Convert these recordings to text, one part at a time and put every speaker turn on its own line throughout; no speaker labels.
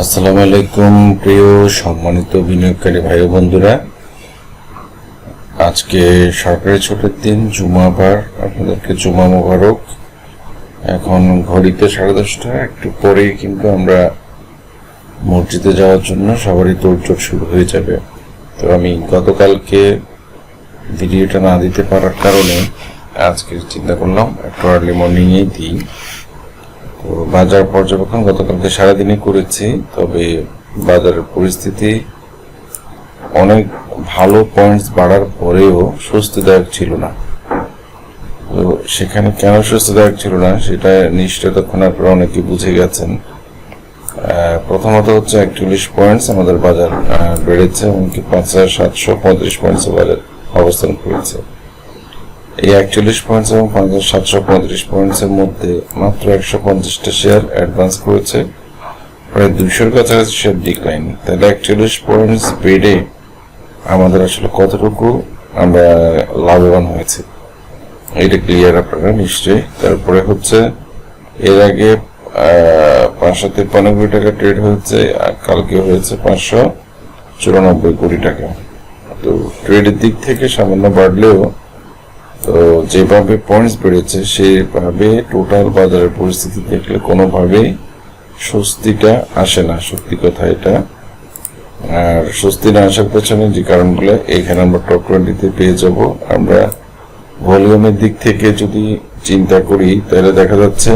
আসসালামু আলাইকুম প্রিয় সম্মানিত বিনিয়োগকারী ভাই ও বন্ধুরা, আজকে সরকারি ছুটির দিন, জুমাবার। আপনাদেরকে জুমা মোবারক। এখন ঘড়িতে 10:30, একটু পরেই কিন্তু আমরা মসজিদে যাওয়ার জন্য সবারই তোড়জোড় শুরু হয়ে যাবে। তো আমি গতকালকে ভিডিওটা না দিতে পারার কারণে আজকে চিন্তা করলাম একটু আর্লি মর্নিংয়েই দিই। তো বাজার পর্যবেক্ষণ গতকালকে সারাদিনই করেছি, তবে বাজারের পরিস্থিতি অনেক ভালো পয়েন্টস বাড়ার পরেও স্বস্তিদায়ক ছিল না। তো সেখানে কেন স্বস্তিদায়ক ছিল না সেটা নিশ্চয় তখন আপনারা অনেকে বুঝে গেছেন। প্রথমত হচ্ছে 41 পয়েন্টস আমাদের বাজার বেড়েছে, এমনকি 5735 পয়েন্টসে বাজার অবস্থান করেছে। এই 41 পয়েন্টস এবং 5735 পয়েন্টসের মধ্যে মাত্র 150টা শেয়ার অ্যাডভান্স করেছে, প্রায় 200-র কাছাকাছি শেয়ার ডিক্লাইন। তাহলে 41 পয়েন্টস বেড়ে আমাদের আসলে কতটুকু আমরা লাভবান হয়েছে এটা ক্লিয়ার আপনারা নিশ্চয়ই। তারপরে হচ্ছে এর আগে 593 কোটি টাকা ট্রেড হয়েছে, আর কালকে হয়েছে 594 কোটি টাকা। তো ট্রেডের দিক থেকে সামান্য বাড়লেও তো যেভাবে পয়েন্টস বেড়েছে সেভাবে টোটাল বাজারের পরিস্থিতি দেখলে কোনোভাবেই স্বস্তিটা আসে না, সত্যি কথা এটা। আর স্বস্তি না আসার পেছনে যে কারণগুলো এখানে আমরা টপ 20-তে পেয়ে যাব। আমরা ভলিউমের দিক থেকে যদি চিন্তা করি তাহলে দেখা যাচ্ছে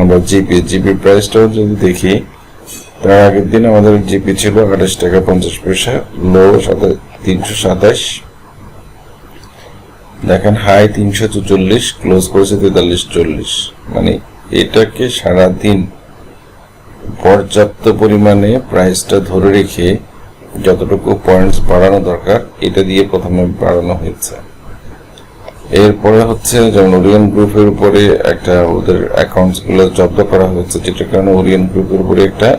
আমরা জিপি প্রাইসটাও যদি দেখি, তার আগের দিন আমাদের জিপি ছিল 28 টাকা 50 পয়সা, লো 327, দেখেন হাই 344, ক্লোজ করেছে 4340। মানে এটাকে সারাদিন পর্যাপ্ত পরিমাণে প্রাইসটা ধরে রেখে যতটুকু পয়েন্টস বাড়ানো দরকার এটা দিয়ে প্রথমে বাড়ানো হয়েছে। এরপরে হচ্ছে যেমন ওরিয়ন গ্রুপের উপরে একটা ওদের অ্যাকাউন্টস গুলো জব্দ করা হয়েছে, যেটার কারণে ওরিয়ন গ্রুপের উপরে একটা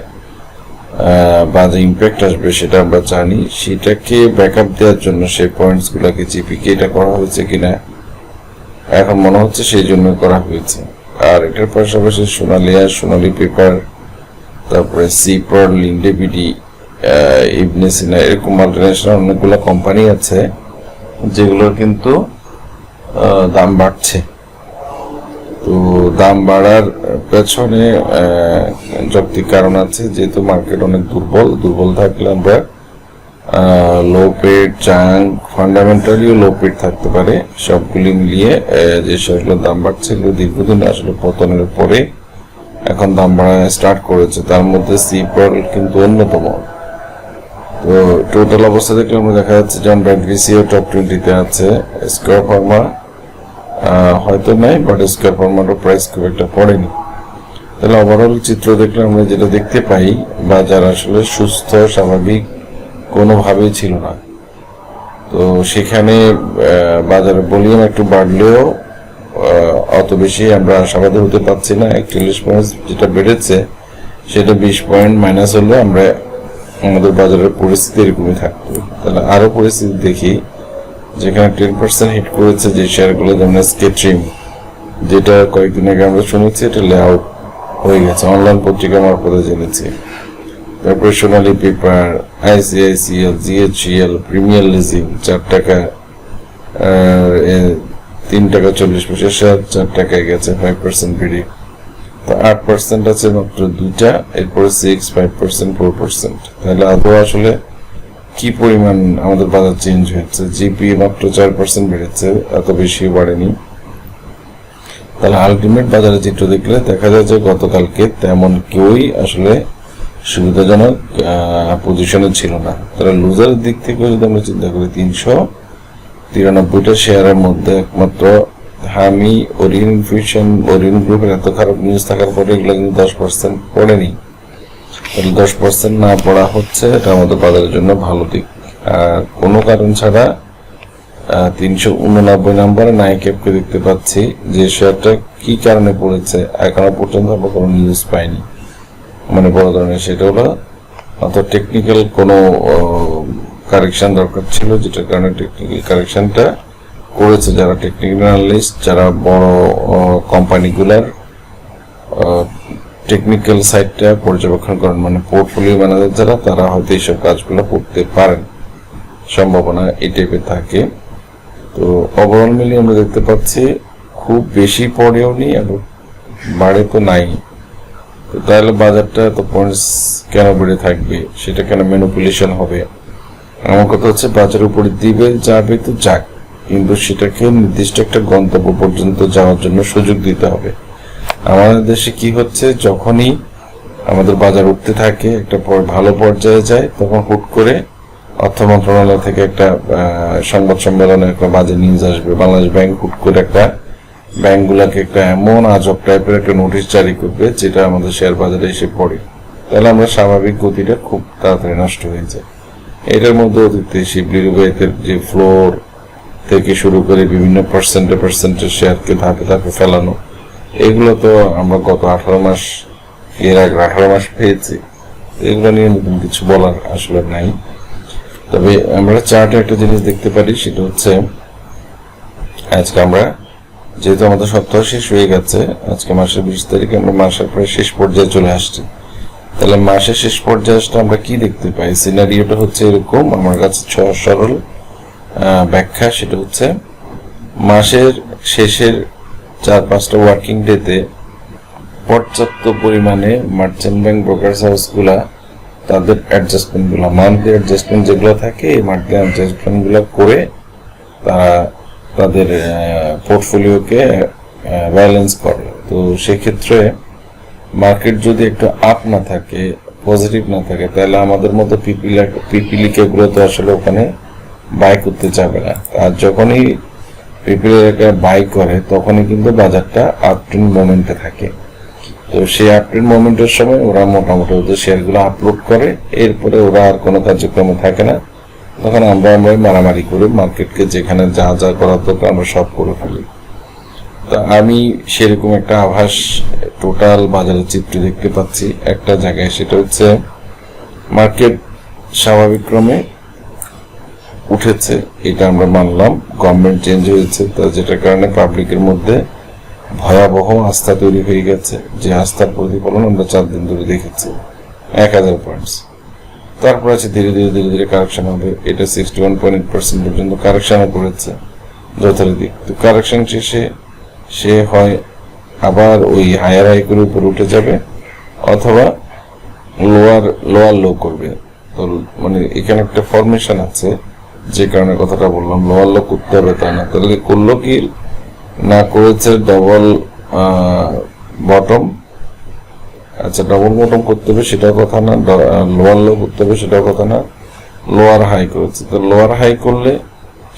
বাজে ইম্প্যাক্ট আসবে সেটা আমরা জানি। সেটাকে ব্যাকআপ দেওয়ার জন্য সেই পয়েন্টস গুলাকে জিপিকে এটা করা হয়েছে কিনা এখন মনে হচ্ছে সেই জন্য করা হয়েছে। আর এটার পাশাপাশি সোনালী পেপার, তারপরে সিপার, লিন্ডেবিডি, ইবনে সিনা, এরকম মাল্টিন্যাশনাল অনেকগুলো কোম্পানি আছে যেগুলোর কিন্তু দাম বাড়ছে। তো দাম বাড়ার পেছনে যৌক্তিক কারণ আছে, যেহেতু মার্কেট অনেক দুর্বল থাকলে আমরা লো পেড জাঙ্ক ফান্ডামেন্টালিও লো পেড থাকতে পারে, সবগুলি মিলিয়ে যে শেয়ারগুলোর দাম বাড়ছে এগুলো দীর্ঘদিন আসলে পতনের পরে এখন দাম বাড়া স্টার্ট করেছে, তার মধ্যে সিপার কিন্তু অন্যতম। তো টোটাল অবস্থা দেখলে আমরা দেখা যাচ্ছে যেমন ব্যাংক ভিসিও টপ 20-তে আছে, স্কয়ার ফার্মা হয়তো নাই, বাট স্কয়ার ফার্মারও প্রাইস খুব একটা পড়েনি। তাহলে ওভারঅল চিত্র দেখলে আমরা যেটা দেখতে পাই, বাজার আসলে সুস্থ স্বাভাবিক কোনোভাবেই ছিল না। তো সেখানে বাজারের ভলিউম একটু বাড়লেও অত বেশি আমরা আশাবাদী হতে পারছি না। 41 পয়েন্ট যেটা বেড়েছে সেটা 20 পয়েন্ট মাইনাস হলে আমরা আমাদের বাজারের পরিস্থিতি এরকমই থাকতো। তাহলে আরো পরিস্থিতি দেখি, যেখানে 10% হিট করেছে যে শেয়ারগুলো, যেমন স্কেট্রিম, যেটা কয়েকদিন আগে আমরা শুনেছি এটা লেআউট হয়ে গেছে, অনলাইন পত্রিকা মারফতে জেনেছি। তারপরে সোনালী পেপার, আইসিআইসিএল, জিএইচএল, প্রিমিয়ার লিজিং 4 টাকা, 3 টাকা 40 পয়সা শেয়ার 4 টাকায় গেছে, 5% বেড়ে। তো 8% আছে মাত্র দুইটা, এরপরে 6, 5%, 4%। তাহলে আদৌ আসলে কি পরিমাণ আমাদের বাজার চেঞ্জ হয়েছে। জিপি মাত্র 4% বেড়েছে, এত বেশি বাড়েনি। তাহলে আলটিমেট বাজারে চিত্র দেখলে দেখা যায় যে গতকালকে তেমন কেউই আসলে সুবিধাজনক পজিশনে ছিল না। তাহলে লুজারের দিক থেকে যদি আমরা চিন্তা করি, 393টা শেয়ারের মধ্যে একমাত্র আমি ওরিয়ন গ্রুপের এত খারাপ নিউজ থাকার পরে এগুলো কিন্তু 10% পড়েনি। তাহলে 10% না পড়া হচ্ছে, এটা আমাদের বাজারের জন্য ভালো দিক। আর কোনো কারণ ছাড়া 389 নম্বরে নাইক্যাপকে দেখতে পাচ্ছি, যে শেয়ারটা কি কারণে পড়েছে এখনো পর্যন্ত আমরা কোনো নিউজ পাইনি, মানে বড় ধরনের। সেটা হলো অর্থাৎ টেকনিক্যাল কোনো কারেকশন দরকার ছিল, যেটার কারণে টেকনিক্যাল কারেকশনটা করেছে যারা টেকনিক্যাল অ্যানালিস্ট, যারা বড় কোম্পানিগুলার টেকনিক্যাল সাইডটা পর্যবেক্ষণ করেন, মানে পোর্টফোলিও ম্যানেজার যারা, তারা হয়তো এইসব কাজগুলো করতে পারেন, সম্ভাবনা এই টাইপের থাকে। তো ওভারঅল মিলিয়ে আমরা দেখতে পাচ্ছি খুব বেশি পড়েও নি এবং বাড়ে তো নাই। তো তাহলে বাজারটা তো পয়েন্টস কেন বেড়ে থাকবে, সেটা কেন ম্যানিপুলেশন হবে? আমার কথা হচ্ছে বাজারের উপরে দিবে যাবে তো যাক, কিন্তু সেটাকে নির্দিষ্ট একটা গন্তব্য পর্যন্ত যাওয়ার জন্য সুযোগ দিতে হবে। আমাদের দেশে কি হচ্ছে, যখনই আমাদের বাজার উঠতে থাকে, একটা ভালো পর্যায়ে যায়, তখন হুট করে অর্থ মন্ত্রণালয় থেকে একটা সংবাদ সম্মেলনে একটা বাজে নিউজ আসবে। বাংলাদেশ ব্যাংক হুট করে একটা ব্যাংকগুলোকে একটা এমন আজব টাইপের একটা নোটিশ জারি করবে যেটা আমাদের শেয়ার বাজারে এসে পড়ে, তাহলে আমরা স্বাভাবিক গতিটা খুব তাড়াতাড়ি নষ্ট হয়ে যায়। এটার মধ্যে অতীতে শিবলি রুবাইতের যে ফ্লোর থেকে শুরু করে বিভিন্ন পার্সেন্টের শেয়ারকে ধাপে ধাপে ফেলানো, এগুলো তো আমরা গত 18 মাস, এর আগে 18 মাস পেয়েছি। এগুলো নিয়ে নতুন কিছু বলার আসলে নাই। তবে আমরা চার্টে একটা জিনিস দেখতে পারি, সেটা হচ্ছে আজকে আমরা যেহেতু আমাদের সপ্তাহ শেষ হয়ে গেছে, আজকে মাসের 20 তারিখে আমরা মাসের প্রায় শেষ পর্যায়ে চলে আসছি। তাহলে মাসের শেষ পর্যায়ে আসলে আমরা কি দেখতে পাই? সিনারিওটা হচ্ছে এরকম, আমার কাছে সরল ব্যাখ্যা, সেটা হচ্ছে মাসের শেষের 4-5টা ওয়ার্কিং ডেতে পর্যাপ্ত পরিমাণে মার্চেন্ট ব্যাংক ব্রোকার্স হাউসগুলা তাদের অ্যাডজাস্টমেন্টগুলো, মান্থলি অ্যাডজাস্টমেন্ট যেগুলো থাকে, এই মান্থলি অ্যাডজাস্টমেন্টগুলো করে তারা তাদের পোর্টফোলিওকে ব্যালেন্স করে। তো সেক্ষেত্রে মার্কেট যদি একটু আপ না থাকে, পজিটিভ না থাকে, তাহলে আমাদের মতো পিপিলিকেগুলো তো আসলে ওখানে বাই করতে যাবে না। আর যখনই পিপিলিকা বাই করে, তখনই কিন্তু বাজারটা আপট্রেন্ড মোমেন্টে থাকে। তো সেই আপট্রেন্ড মোমেন্টের সময় ওরা মোটামুটি ওদের শেয়ারগুলো আপলোড করে, এরপরে ওরা আর কোনো কার্যক্রমে থাকে না। তখন আমরা মারামারি করে মার্কেটকে যেখানে যা যা করার দরকার আমরা সব করে ফেলি। তো আমি সেরকম একটা আভাস টোটাল বাজারের চিত্র দেখতে পাচ্ছি একটা জায়গায়, সেটা হচ্ছে মার্কেট স্বাভাবিক ক্রমে উঠেছে, এটা আমরা মানলাম। গভর্নমেন্ট চেঞ্জ হয়েছে, তো যেটার কারণে পাবলিকের মধ্যে ভয়াবহ আস্থা তৈরি হয়ে গেছে, যে আস্থার প্রতিফলন আমরা 4 দিন ধরে দেখেছি, 1000 পয়েন্টস। তারপর আছে ধীরে ধীরে কারেকশন হবে। এটা 61.8% পর্যন্ত কারেকশনও করেছে যথারীতি। তো কারেকশন শেষে সে হয় আবার ওই হায়ার হাই করে উপরে উঠে যাবে, অথবা লোয়ার লো করবে। তো মানে এখানে একটা ফরমেশন আছে, যে কারণে কথাটা বললাম, লোয়ার লো করতে হবে তা না। তাহলে করলো কি না, করেছে ডবল বটম। আচ্ছা, ডবল বটম করতে হবে সেটাও কথা না, লোয়ার লো করতে হবে সেটাও কথা না, লোয়ার হাই করেছে। তো লোয়ার হাই করলে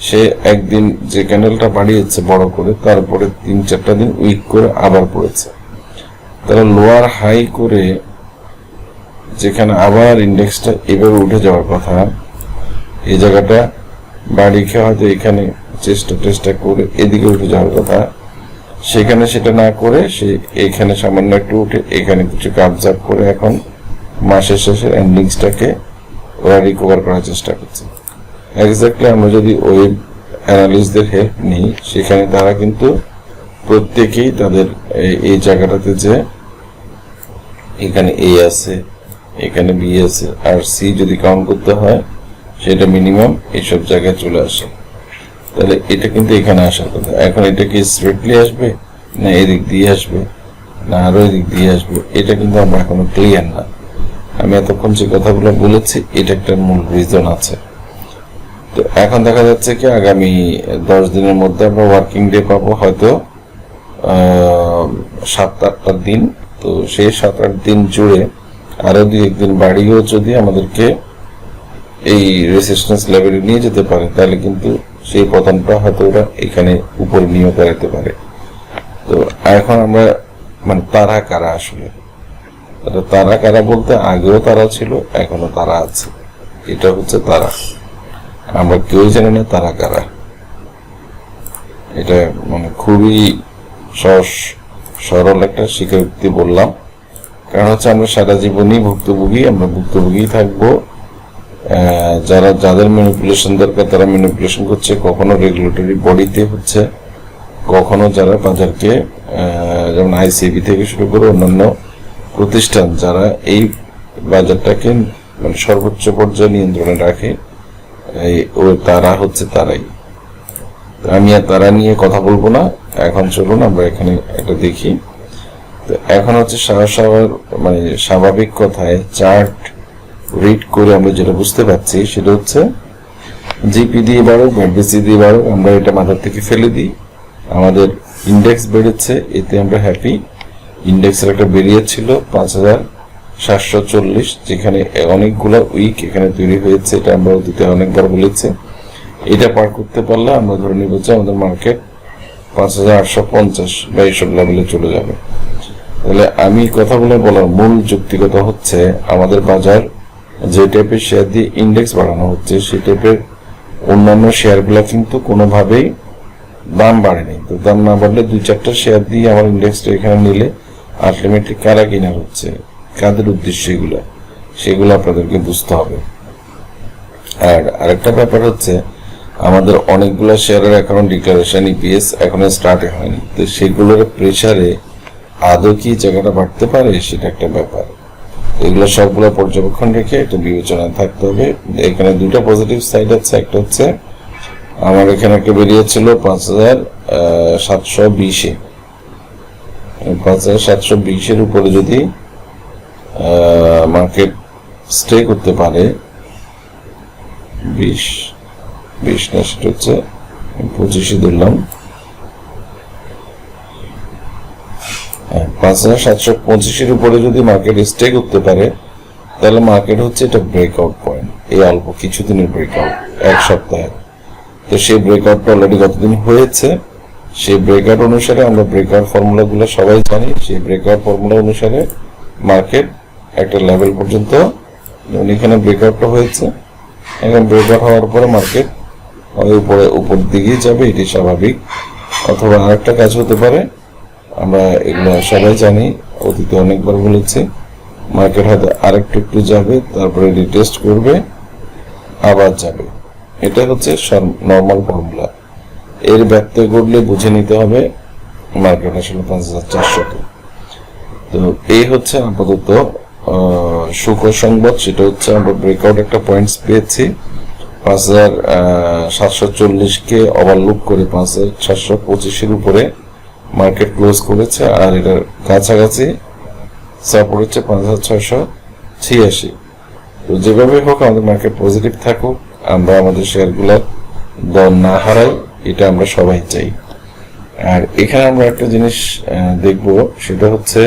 সে একদিন যে ক্যান্ডেলটা বাড়িয়েছে বড় করে, তারপরে 3-4টা দিন উইক করে আবার পড়েছে। তাহলে লোয়ার হাই করে যেখানে আবার ইন্ডেক্সটা এভাবে উঠে যাওয়ার কথা, এই জায়গাটা বাড়ি খেয়ে হয়তো এখানে চেষ্টা করে এদিকে উঠে যাওয়ার কথা, সেখানে সেটা না করে সে এইখানে সামান্য একটু উঠে এখানে কিছু কাবজাব করে এখন মাসের শেষের এন্ডিংসটাকে ওরা রিকভার করার চেষ্টা করছে। এক্স্যাক্টলি আমরা যদি ওয়েব অ্যানালিস্টদের হেল্প নিই, সেখানে তারা কিন্তু প্রত্যেকেই তাদের এই জায়গাটাতে যে এখানে এ আছে, এখানে বি আছে, আর সি যদি কাউন্ট করতে হয় সেটা মিনিমাম এইসব জায়গায় চলে আসে। তাহলে এটা কিন্তু এখানে আসার কথা। এখন এটা কি স্ট্রেটলি আসবে, না এদিক দিয়ে আসবে, না আরো এদিক দিয়ে আসবে, এটা কিন্তু আমরা এখনো ক্লিয়ার না। আমি এতক্ষণ যে কথাগুলো বলেছি, এটা একটা মূল রিজন আছে। তো এখন দেখা যাচ্ছে কি আগামী 10 দিনের মধ্যে আমরা ওয়ার্কিং ডে পাবো হয়তো 7-8টা দিন। তো সেই 7-8 দিন জুড়ে আরো 2-1 দিন বাড়িয়েও যদি আমাদেরকে এই রেসিস্টেন্স লেভেলে নিয়ে যেতে পারে, তাহলে কিন্তু সেই পতনটা হয়তো ওরা এখানে উপরে নিয়ে করাতে পারে। তো এখন আমরা মানে তারা কারা আসলে, তারা কারা বলতে আগেও তারা ছিল, এখনো তারা আছে। এটা হচ্ছে তারা, আমরা কেউ জানি না তারা কারা। এটা মানে খুবই সহজ সরল একটা স্বীকারোক্তি বললাম, কারণ হচ্ছে আমরা সারা জীবনই ভুক্তভোগী, আমরা ভুক্তভোগী থাকবো। যাদের ম্যানিপুলেশন দরকার তারা ম্যানিপুলেশন করছে, কখনো রেগুলেটরি বডিতে হচ্ছে, কখনো যারা বাজারকে যেমন আইসিবি থেকে শুরু করে অন্যান্য প্রতিষ্ঠান যারা এই বাজারটাকে মানে সর্বোচ্চ পর্যায়ে নিয়ন্ত্রণে রাখে, তারা হচ্ছে তারাই। আমি আর তারা নিয়ে কথা বলবো না, এখন চলুন আমরা এখানে একটা দেখি। তো এখন হচ্ছে মানে স্বাভাবিক কথায় চার্ট রিড করে আমরা যেটা বুঝতে পারছি সেটা হচ্ছে জিপি দিয়ে বাড়ুক বা বিসি দিয়ে বাড়ুক, আমরা এটা মাথার থেকে ফেলে দিই। আমাদের ইন্ডেক্স বেড়েছে, এতে আমরা হ্যাপি। ইন্ডেক্সের একটা বেরিয়েছিল 5740, যেখানে অনেকগুলো উইক এখানে তৈরি হয়েছে, এটা আমরা অতীতে অনেকবার বলেছি। এটা পার করতে পারলে আমরা ধরে নিব যে আমাদের মার্কেট 5850 বা এইসব লেভেলে চলে যাবে। তাহলে আমি কথাগুলো বলার মূল যৌক্তিকতা হচ্ছে আমাদের বাজার যে টাইপের শেয়ার দিয়ে ইন্ডেক্স বাড়ানো হচ্ছে সেই টাইপের অন্যান্য শেয়ারগুলো কিন্তু কোনোভাবেই দাম বাড়েনি। তো দাম না বাড়লে 2-4টা শেয়ার দিয়ে আমার ইন্ডেক্সটা এখানে নিলে আলটিমেটলি কারা কিনা হচ্ছে, কাদের উদ্দেশ্য সেগুলো আপনাদেরকে বুঝতে হবে। আর আরেকটা ব্যাপার হচ্ছে আমাদের অনেকগুলো শেয়ারের অ্যাকাউন্ট ডিক্লারেশন ইপিএস এখনো স্টার্ট হয়নি, তো সেগুলোর প্রেসারে আদৌ কি জায়গাটা বাড়তে পারে সেটা একটা ব্যাপার। এগুলো সবগুলো পর্যবেক্ষণ রেখে একটা বিবেচনায় থাকতে হবে। এখানে দুটো পজিটিভ সাইড আছে, একটা হচ্ছে আমার এখানে একটা বেরিয়েছিল 5720, 5720 উপরে যদি মার্কেট স্টে করতে পারে, 20 না, সেটা হচ্ছে 25 ধরলাম, 5725 উপরে যদি মার্কেট স্টে করতে পারে তাহলে মার্কেট হচ্ছে এটা ব্রেকআউট পয়েন্ট, এই অল্প কিছুদিনের ব্রেকআউট, এক সপ্তাহে। তো সেই ব্রেকআউটটা অলরেডি গতদিন হয়েছে। সেই ব্রেকআউট অনুসারে আমরা ব্রেকআউট ফর্মুলা গুলো সবাই জানি, সেই ব্রেকআউট ফর্মুলা অনুসারে মার্কেট একটা লেভেল পর্যন্ত, যেমন এখানে ব্রেকআউটটা হয়েছে, এখন ব্রেকআউট হওয়ার পরে মার্কেট উপর দিকে যাবে, এটি স্বাভাবিক। অথবা আরেকটা কাজ হতে পারে, আমরা এগুলো সবাই জানি, অতীতে অনেকবার বলেছি, মার্কেট হয়তো একটু যাবে, তারপরে রিটেস্ট করবে, আবার যাবে। এটা হচ্ছে নর্মাল ফর্মুলা। এর ব্যত্যয় ঘটলে বুঝে নিতে হবে মার্কেট আসলে 5400। তো এই হচ্ছে আপাতত সুখবর সংবাদ, সেটা হচ্ছে আমরা ব্রেকআউট একটা পয়েন্টস পেয়েছি 5740-কে ওভারলুক করে 5725 উপরে মার্কেট ক্লোজ করেছে, আর এটার কাছাকাছি সাপোর্ট হচ্ছে 5686। তো যেভাবে হোক আমাদের মার্কেট পজিটিভ থাকুক, আমরা আমাদের শেয়ারগুলোর দর না হারাই, এটা আমরা সবাই চাই। আর এখানে আমরা একটা জিনিস দেখব, সেটা হচ্ছে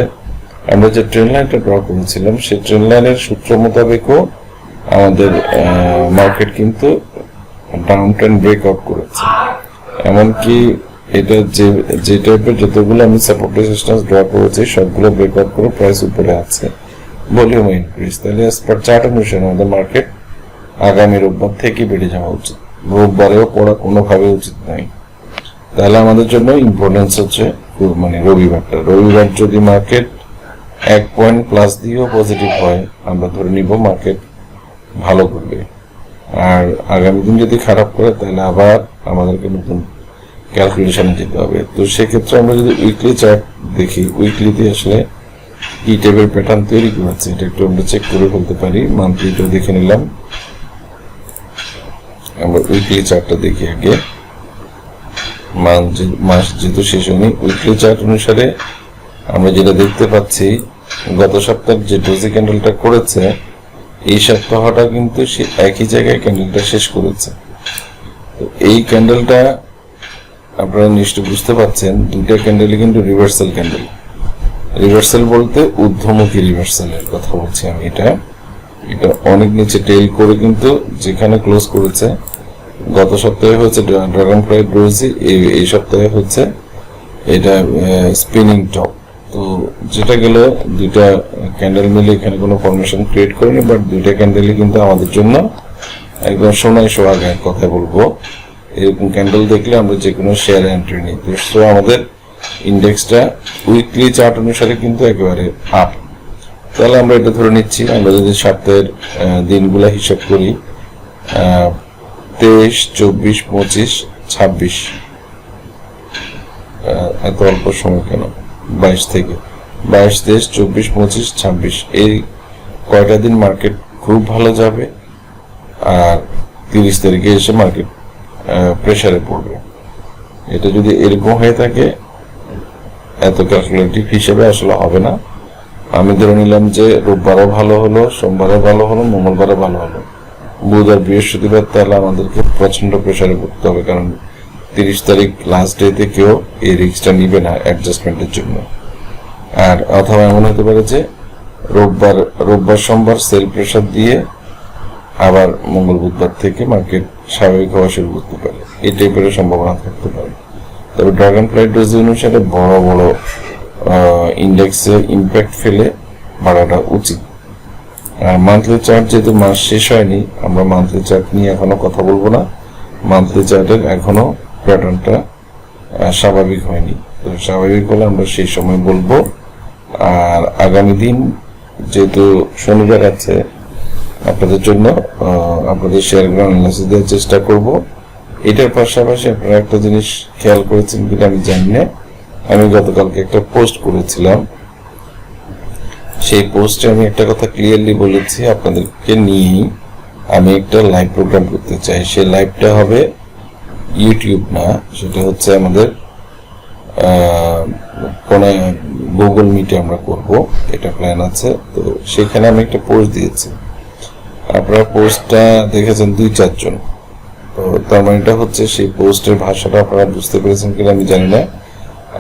আমরা যে ট্রেন লাইনটা ড্র করেছিলাম সেই ট্রেন লাইনের সূত্র মোতাবেকও আমাদের মার্কেট কিন্তু ডাউন ট্রেন্ড ব্রেকআউট করেছে। এমনকি এটা যে টাইপের যতগুলো আমি সাপোর্ট রেজিস্ট্যান্স ড্র করেছি সবগুলো ব্রেকআউট করে প্রাইস উপরে আছে, ভলিউম ইনক্রিজ। তাহলে অ্যাজ পার চার্ট অনুসারে আমাদের মার্কেট আগামী রোববার থেকে বেড়ে যাওয়া উচিত, রোববারেও পড়া কোনোভাবে উচিত নয়। তাহলে আমাদের জন্য ইম্পর্টেন্স হচ্ছে মানে রবিবার যদি মার্কেট 1 পয়েন্ট প্লাস দিয়েও পজিটিভ হয়, আমরা ধরে নিব মার্কেট ভালো করবে। আর আগামী দিন যদি খারাপ করে তাহলে আবার আমাদেরকে নতুন ক্যালকুলেশনে যেতে হবে। তো সেক্ষেত্রে আমরা যদি উইকলি চার্ট দেখি, উইকলিতে আসলে কি টাইপের প্যাটার্ন তৈরি করেছে এটা একটু আমরা চেক করে ফেলতে পারি। মান্থলিটা দেখে নিলাম, আমরা উইকলি চার্টটা দেখি আগে। মাস যেহেতু শেষ হয়নি, উইকলি চার্ট অনুসারে আমরা যেটা দেখতে পাচ্ছি, গত সপ্তাহের যে ডোজি ক্যান্ডেলটা করেছে এই সপ্তাহটা কিন্তু সে একই জায়গায় ক্যান্ডেলটা শেষ করেছে। তো এই ক্যান্ডেলটা আপনারা নিশ্চয় বুঝতে পারছেন, দুইটা ক্যান্ডেলই কিন্তু রিভার্সাল ক্যান্ডেল। রিভার্সাল বলতে ঊর্ধ্বমুখী রিভার্সালের কথা বলছি আমি। এটা অনেক নিচে টেল করে কিন্তু যেখানে ক্লোজ করেছে, গত সপ্তাহে হচ্ছে ড্রাগন ফ্লাই ডোজি, এই সপ্তাহে হচ্ছে এটা স্পিনিং টপ। তো যেটা গেল দুইটা ক্যান্ডেল মিলে এখানে কোনো ফরমেশন ক্রিয়েট করেনি, বাট দুইটা ক্যান্ডেলই কিন্তু আমাদের জন্য একদম সোনায় সোহাগের কথা বলবো। এরকম ক্যান্ডেল দেখলে আমরা যে কোনো শেয়ার এন্ট্রি নিই। তো আমাদের ইন্ডেক্সটা উইকলি চার্ট অনুসারে কিন্তু একেবারে আপ। তাহলে আমরা এটা ধরে নিচ্ছি, আমরা যদি সপ্তাহের দিনগুলা হিসাব করি, 23, 24, 25, 26, এত অল্প সময় কেন, 22 থেকে 22, 23, 24, 25, 26 এই কয়টা দিন মার্কেট খুব ভালো যাবে, আর 30 তারিখে এসে মার্কেট প্রেসারে পড়বে। এটা যদি এরকম হয়ে থাকে, এত ক্যালকুলেটিভ হিসেবে আসলে হবে না। আমি ধরে নিলাম যে রোববারও ভালো হলো, সোমবারও ভালো হলো, মঙ্গলবারও ভালো হলো, বুধ আর বৃহস্পতিবার তাহলে আমাদেরকে প্রচন্ড প্রেসারে পড়তে হবে, কারণ 30 তারিখ লাস্ট ডেতে কেউ এই রিস্কটা নিবে না অ্যাডজাস্টমেন্টের জন্য। আর অথবা এমন হতে পারে যে রোববার সোমবার সেল প্রেসার দিয়ে আবার মঙ্গল বুধবার থেকে মার্কেট স্বাভাবিক হওয়া শুরু করতে পারে, এই টাইপের সম্ভাবনা থাকতে পারে। তবে ড্রাগন ফ্লাই ডোজ অনুসারে বড় বড় ইন্ডেক্সে ইম্প্যাক্ট ফেলে বাড়াটা উচিত। আর মান্থলি চার্ট যেহেতু মাস শেষ হয়নি, আমরা মান্থলি চার্ট নিয়ে এখনো কথা বলবো না। মান্থলি চার্টের এখনো প্যাটার্নটা স্বাভাবিক হয়নি, তো স্বাভাবিক হলে আমরা সেই সময় বলবো। আর আগামী দিন যেহেতু শনিবার আছে, আপনাদের জন্য আপনাদের শেয়ারগুলো অ্যানালাইসিস দেওয়ার চেষ্টা করব। এটার পাশাপাশি আপনারা একটা জিনিস খেয়াল করেছেন কিনা আমি জানি না, আমি গতকালকে একটা পোস্ট করেছিলাম। সেই পোস্টে আমি একটা কথা ক্লিয়ারলি বলেছি, আপনাদেরকে নিয়েই আমি একটা লাইভ প্রোগ্রাম করতে চাই। সেই লাইভটা হবে ইউটিউব না, সেটা হচ্ছে আমাদের কোন গুগল মিটে আমরা করব, এটা প্ল্যান আছে। তো সেখানে আমি একটা পোস্ট দিয়েছি, আপনারা পোস্টটা দেখেছেন 2-4 জন। তো তার মানে এটা হচ্ছে সেই পোস্টের ভাষাটা আপনারা বুঝতে পেরেছেন কিনা আমি জানি না,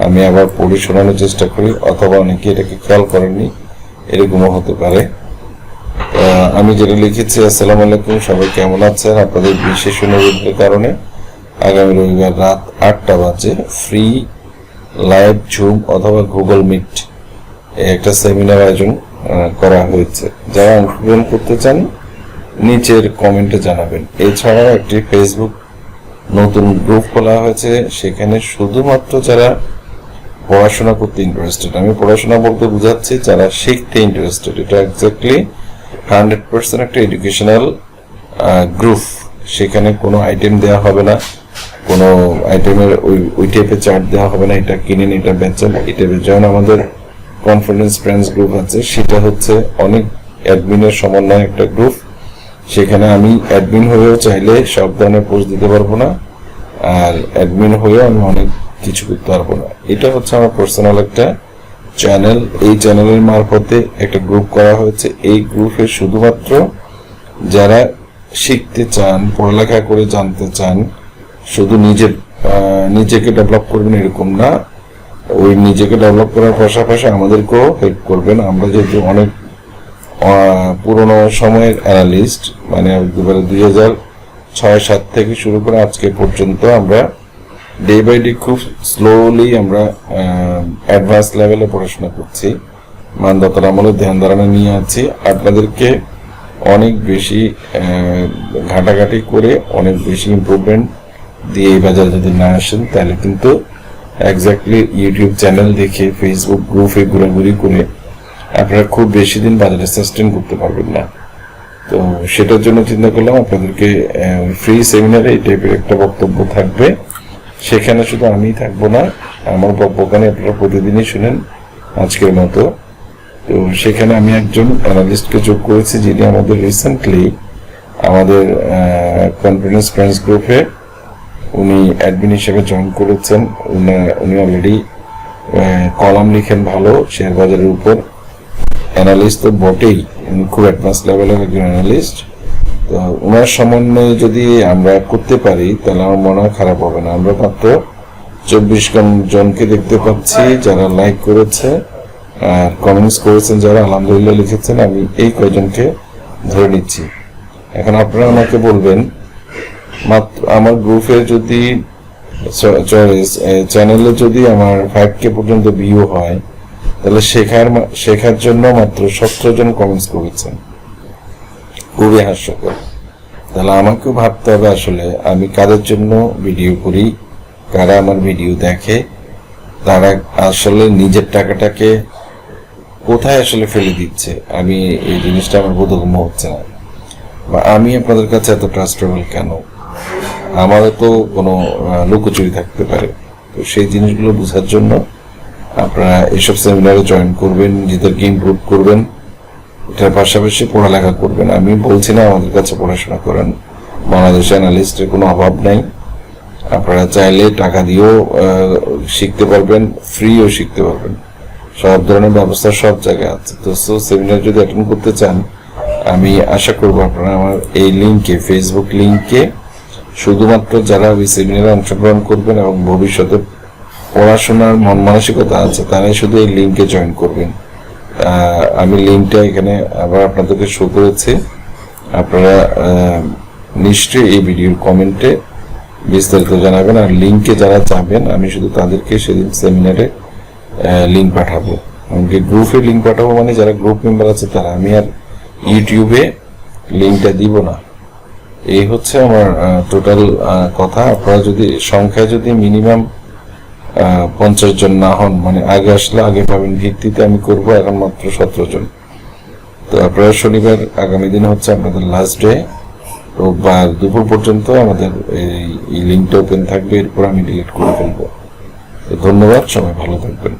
আমি আবার পড়ে শোনানোর চেষ্টা করি, অথবা অনেকে এটাকে খেয়াল করেননি, এরকমও হতে পারে। আমি যেটা লিখেছি, আসসালামু আলাইকুম, সবাই কেমন আছেন? আপনাদের বিশেষ অনুরোধের কারণে আগামী রবিবার রাত 8টা বাজে ফ্রি লাইভ জুম অথবা গুগল মিট একটা সেমিনার আয়োজন করা হয়েছে। যারা অংশগ্রহণ করতে চান নিচের কমেন্টে জানাবেন। এছাড়াও একটি ফেসবুক নতুন গ্রুপ খোলা হয়েছে, সেখানে শুধুমাত্র যারা পড়াশোনা করতে ইন্টারেস্টেড, আমি পড়াশোনা বলতে বুঝাচ্ছি যারা শিখতে ইন্টারেস্টেড, এটা এক্স্যাক্টলি 100% একটা এডুকেশনাল গ্রুপ। সেখানে কোনো আইটেম দেওয়া হবে না, কোনো আইটেমের ওই টাইপের চার্ট দেওয়া হবে না, এটা কিনেন এটা বেচেন এই টাইপের। যেমন আমাদের কনফিডেন্স ফ্রেন্ডস গ্রুপ আছে, সেটা হচ্ছে অনেক অ্যাডমিনের সমন্বয় একটা গ্রুপ। সেখানে আমি অ্যাডমিন হয়েও চাইলে সব ধরনের পোস্ট দিতে পারবো না, আর অ্যাডমিন হয়েও আমি অনেক কিছু করতে পারবো না। এটা হচ্ছে আমার পার্সোনাল একটা চ্যানেল, এই চ্যানেলের মারফতে একটা গ্রুপ করা হয়েছে। এই গ্রুপে শুধুমাত্র যারা শিখতে চান, পড়ালেখা করে জানতে চান, শুধু নিজেকে ডেভেলপ করবেন এরকম না, ওই নিজেকে ডেভেলপ করার পাশাপাশি আমাদেরকেও হেল্প করবেন। আমরা যেহেতু অনেক পুরোনো সময়ের অ্যানালিস্ট, মানে 2006-07 থেকে শুরু করে আজকে পর্যন্ত আমরা ডে বাই ডে খুব স্লোলি আমরা অ্যাডভান্স লেভেলে পড়াশোনা করছি, মানদাতার আমলে ধ্যান ধারণা নিয়ে আছি। আপনাদেরকে অনেক বেশি ঘাটাঘাটি করে অনেক বেশি ইমপ্রুভমেন্ট দিয়ে এই বাজারে যদি না আসেন, তাহলে কিন্তু এক্স্যাক্টলি ইউটিউব চ্যানেল দেখে ফেসবুক গ্রুপে ঘোরাঘুরি করে আপনারা খুব বেশি দিন বাজারে সাস্টেন করতে পারবেন না। তো সেটার জন্য চিন্তা করলাম আপনাদেরকে ফ্রি সেমিনারে এই টাইপের একটা বক্তব্য থাকবে। সেখানে শুধু আমিই থাকবো না, আমার বক্তব্যখানে আপনারা প্রতিদিনই শুনেন আজকের মতো। তো সেখানে আমি একজন অ্যানালিস্টকে যোগ করেছি, যিনি আমাদের রিসেন্টলি আমাদের কনফিডেন্স ফ্রেন্ডস গ্রুপে উনি অ্যাডমিন হিসেবে জয়েন করেছেন। উনি অলরেডি কলাম লিখেন ভালো শেয়ার বাজারের উপর, অ্যানালিস্ট তো বটেই, খুব অ্যাডভান্স লেভেলের একজন অ্যানালিস্ট। তো ওনার সমন্বয়ে যদি আমরা করতে পারি তাহলে আমার মনে হয় খারাপ হবে না। আমরা মাত্র 24 জনকে দেখতে পাচ্ছি যারা লাইক করেছে আর কমেন্টস করেছেন, যারা আলহামদুলিল্লাহ লিখেছেন, আমি এই কয়জনকে ধরে নিচ্ছি। এখন আপনারা আমাকে বলবেন, মাত্র আমার গ্রুপে যদি চ্যানেলে যদি আমার 5K পর্যন্ত ভিউ হয়, তাহলে শেখার জন্য মাত্র 17 জন কমেন্টস করেছেন, খুবই হাস্যকর। তাহলে আমাকেও ভাবতে হবে আসলে আমি কাদের জন্য ভিডিও করি, কারা আমার ভিডিও দেখে, তারা আসলে নিজের টাকাটাকে কোথায় আসলে ফেলে দিচ্ছে। আমি এই জিনিসটা আমার বোধগম্য হচ্ছে না, বা আমি আপনাদের কাছে এত ট্রাস্টেবল কেন, আমারও তো কোনো লুকোচুরি থাকতে পারে। তো সেই জিনিসগুলো বোঝার জন্য আপনারা এইসব সেমিনারে জয়েন করবেন, নিজেদেরকে ইমপ্রুভ করবেন, এটার পাশাপাশি পড়ালেখা করবেন। আমি বলছি না আমাদের কাছে পড়াশোনা করেন, বাংলাদেশে অ্যানালিস্টের কোনো অভাব নাই। আপনারা চাইলে টাকা দিয়েও শিখতে পারবেন, ফ্রিও শিখতে পারবেন, সব ধরনের ব্যবস্থা সব জায়গায় আছে। তো সেমিনার যদি অ্যাটেন্ড করতে চান, আমি আশা করব আপনারা আমার এই লিঙ্কে, ফেসবুক লিঙ্কে, শুধুমাত্র যারা ওই সেমিনারে অংশগ্রহণ করবেন এবং ভবিষ্যতে পড়াশোনার মন মানসিকতা আছে তারাই শুধু এই লিঙ্কে জয়েন করবেন। আমি লিঙ্কটা এখানে আবার আপনাদেরকে শো করেছি, আপনারা নিশ্চয়ই এই ভিডিওর কমেন্টে বিস্তারিত জানাবেন। আর লিঙ্কে যারা যাবেন আমি শুধু তাদেরকে সেদিন সেমিনারে লিঙ্ক পাঠাবো, এমনকি গ্রুপে লিঙ্ক পাঠাবো, মানে যারা গ্রুপ মেম্বার আছে তারা। আমি আর ইউটিউবে লিঙ্কটা দিব না। এই হচ্ছে আমার টোটাল কথা। আপনারা যদি সংখ্যায় যদি মিনিমাম 50 জন না হন, মানে আগে আসলে আগে পাবেন ভিত্তিতে আমি করব। এখন মাত্র 17 জন। তো আপনারা শনিবার আগামী দিন হচ্ছে আপনাদের লাস্ট ডে, রোববার দুপুর পর্যন্ত আমাদের এই লিঙ্কটা ওপেন থাকবে, এরপর আমি ডিলিট করে ফেলবো। ধন্যবাদ, সবাই ভালো থাকবেন।